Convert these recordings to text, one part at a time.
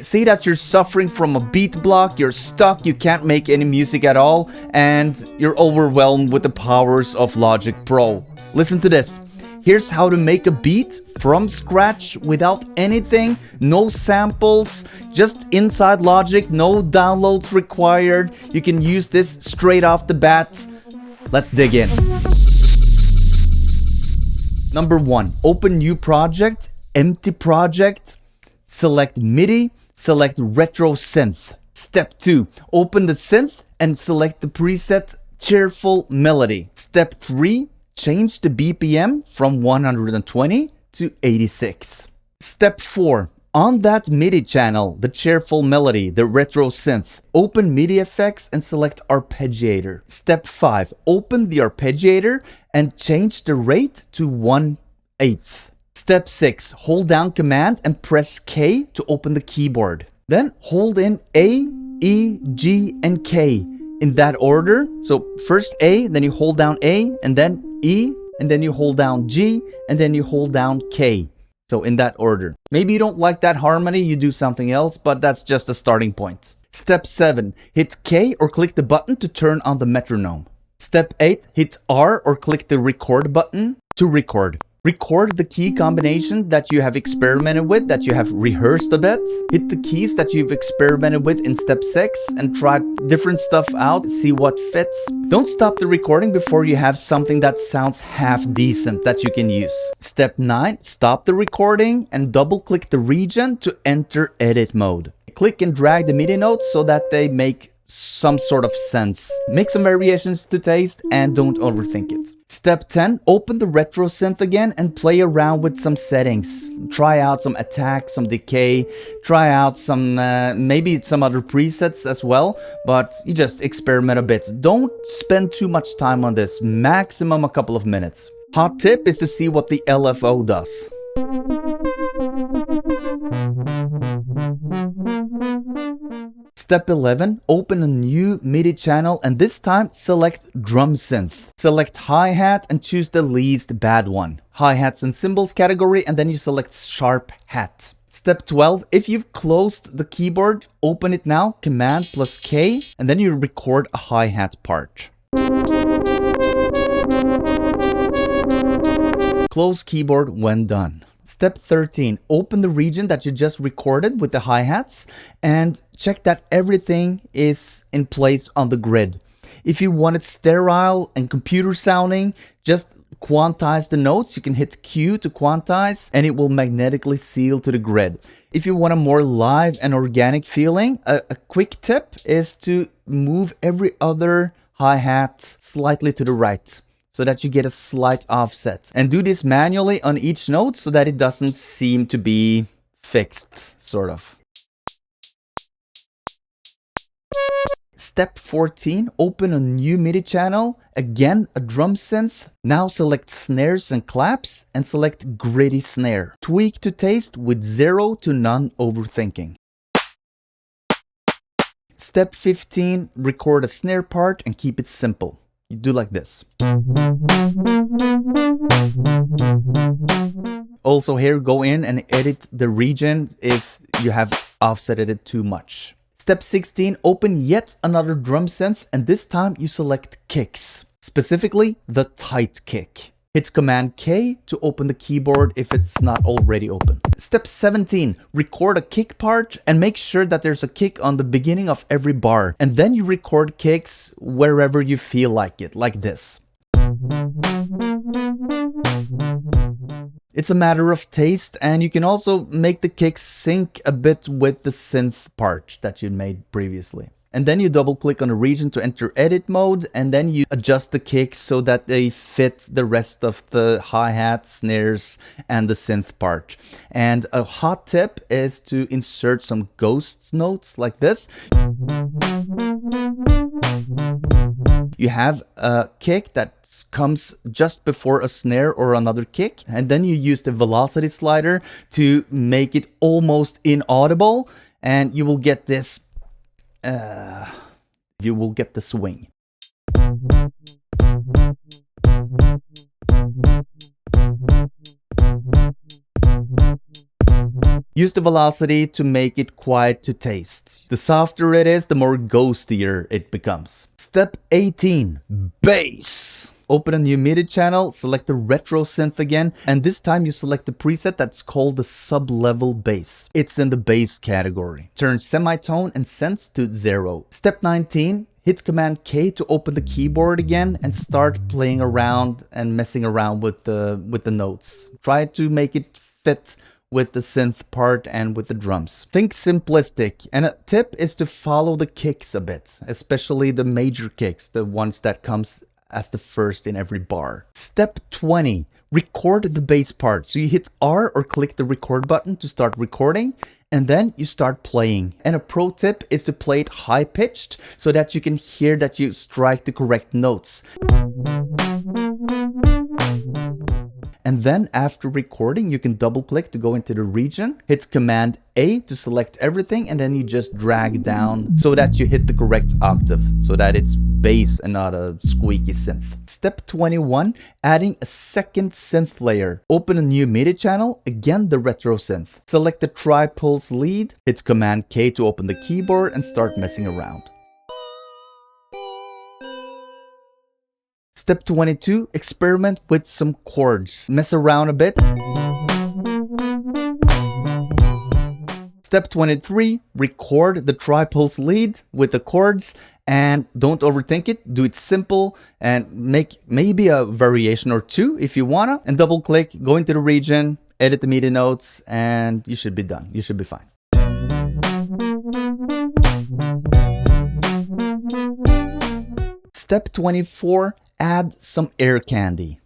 Say that you're suffering from a beat block, you're stuck, you can't make any music at all, and you're overwhelmed with the powers of Logic Pro. Listen to this. Here's how to make a beat from scratch without anything, no samples, just inside Logic, no downloads required. You can use this straight off the bat. Let's dig in. Number 1, open new project, empty project, select MIDI, select retro synth. Step 2, open the synth and select the preset cheerful melody. Step 3, change the BPM from 120 to 86. Step 4, on that MIDI channel, the cheerful melody, the retro synth, open MIDI effects and select arpeggiator. Step 5, open the arpeggiator and change the rate to 1/8. Step 6, hold down Command and press K to open the keyboard. Then hold in A, E, G, and K in that order. So first A, then you hold down A, and then E, and then you hold down G, and then you hold down K. So in that order. Maybe you don't like that harmony, you do something else, but that's just a starting point. Step 7, hit K or click the button to turn on the metronome. Step 8, hit R or click the record button to record. Record the key combination that you have experimented with, that you have rehearsed a bit. Hit the keys that you've experimented with in step 6 and try different stuff out, see what fits. Don't stop the recording before you have something that sounds half decent that you can use. Step 9, stop the recording and double click the region to enter edit mode. Click and drag the MIDI notes so that they make some sort of sense. Make some variations to taste and don't overthink it. Step 10, open the retro synth again and play around with some settings. Try out some attack, some decay, try out some maybe some other presets as well, but you just experiment a bit. Don't spend too much time on this, maximum a couple of minutes. Hot tip is to see what the LFO does. Step 11, open a new MIDI channel and this time select drum synth. Select hi-hat and choose the least bad one. Hi-hats and cymbals category, and then you select sharp hat. Step 12, if you've closed the keyboard, open it now, Command plus K, and then you record a hi-hat part. Close keyboard when done. Step 13, open the region that you just recorded with the hi-hats and check that everything is in place on the grid. If you want it sterile and computer sounding, just quantize the notes. You can hit Q to quantize and it will magnetically seal to the grid. If you want a more live and organic feeling, a quick tip is to move every other hi-hat slightly to the right, so that you get a slight offset. And do this manually on each note so that it doesn't seem to be fixed, sort of. Step 14, open a new MIDI channel, again a drum synth. Now select snares and claps and select gritty snare. Tweak to taste with 0 to none overthinking. Step 15, record a snare part and keep it simple. You do like this. Also here, go in and edit the region if you have offsetted it too much. Step 16, open yet another drum synth and this time you select kicks, specifically the tight kick. Hit Command K to open the keyboard if it's not already open. Step 17, record a kick part and make sure that there's a kick on the beginning of every bar. And then you record kicks wherever you feel like it, like this. It's a matter of taste, and you can also make the kicks sync a bit with the synth part that you made previously. And then you double click on the region to enter edit mode, and then you adjust the kicks so that they fit the rest of the hi-hat, snares, and the synth part. And a hot tip is to insert some ghost notes like this. You have a kick that comes just before a snare or another kick, and then you use the velocity slider to make it almost inaudible, and you will get this you will get the swing. Use the velocity to make it quiet to taste. The softer it is, the more ghostier it becomes. Step 18, bass. Open a new MIDI channel, select the retro synth again, and this time you select the preset that's called the sub-level bass. It's in the bass category. Turn semitone and sense to 0. Step 19, hit Command K to open the keyboard again and start playing around and messing around with the notes. Try to make it fit with the synth part and with the drums. Think simplistic, and a tip is to follow the kicks a bit, especially the major kicks, the ones that comes as the first in every bar. Step 20, record the bass part. So you hit R or click the record button to start recording, and then you start playing. And a pro tip is to play it high pitched so that you can hear that you strike the correct notes. And then after recording, you can double click to go into the region, hit Command A to select everything, and then you just drag down so that you hit the correct octave, so that it's bass and not a squeaky synth. Step 21, adding a second synth layer. Open a new MIDI channel, again the retro synth. Select the tri-pulse lead, hit Command K to open the keyboard and start messing around. Step 22, experiment with some chords. Mess around a bit. Step 23, record the tri-pulse lead with the chords and don't overthink it. Do it simple and make maybe a variation or two if you wanna. And double click, go into the region, edit the MIDI notes, and you should be done. You should be fine. Step 24, add some air candy.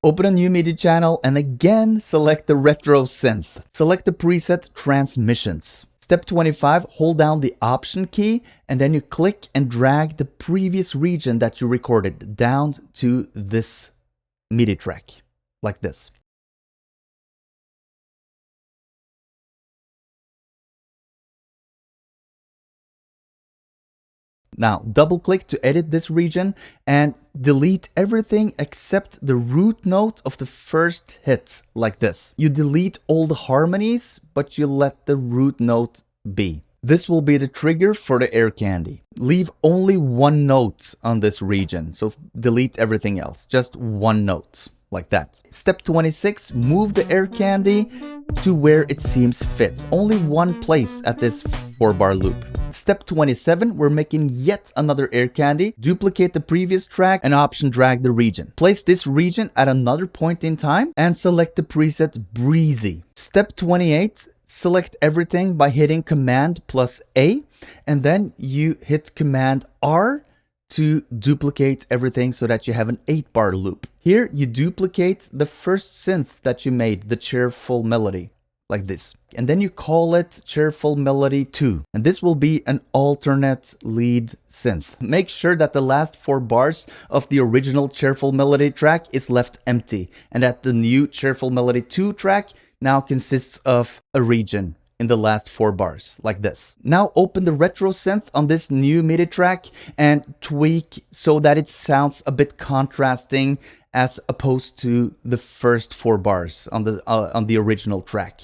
Open a new MIDI channel and again select the retro synth. Select the preset transmissions. Step 25, hold down the option key and then you click and drag the previous region that you recorded down to this MIDI track, like this. Now, double click to edit this region and delete everything except the root note of the first hit, like this. You delete all the harmonies, but you let the root note be. This will be the trigger for the air candy. Leave only one note on this region, so delete everything else, just one note, like that. Step 26, move the air candy to where it seems fit. Only one place at this 4-bar loop. Step 27, we're making yet another air candy. Duplicate the previous track and option drag the region. Place this region at another point in time and select the preset Breezy. Step 28, select everything by hitting Command plus A and then you hit Command R to duplicate everything so that you have an 8-bar loop. Here you duplicate the first synth that you made, the cheerful melody, like this. And then you call it Cheerful Melody 2. And this will be an alternate lead synth. Make sure that the last 4 bars of the original Cheerful Melody track is left empty. And that the new Cheerful Melody 2 track now consists of a region in the last 4 bars, like this. Now open the retro synth on this new MIDI track and tweak so that it sounds a bit contrasting as opposed to the first 4 bars on the original track.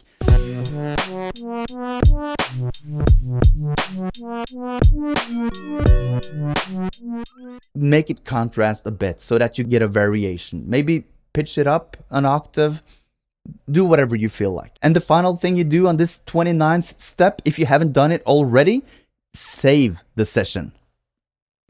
Make it contrast a bit so that you get a variation. Maybe pitch it up an octave. Do whatever you feel like. And the final thing you do on this 29th step, if you haven't done it already, save the session.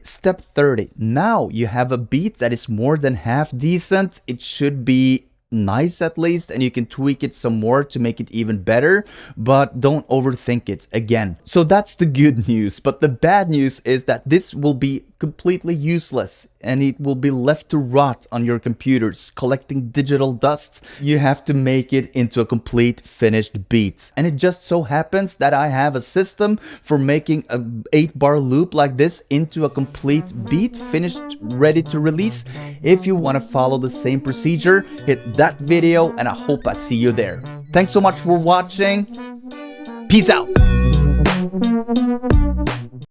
Step 30. Now you have a beat that is more than half decent. It should be nice at least, and you can tweak it some more to make it even better, but don't overthink it again. So that's the good news, but the bad news is that this will be completely useless and it will be left to rot on your computers, collecting digital dust. You have to make it into a complete finished beat. And it just so happens that I have a system for making a 8-bar loop like this into a complete beat, finished, ready to release. If you want to follow the same procedure, hit that video and I hope I see you there. Thanks so much for watching. Peace out.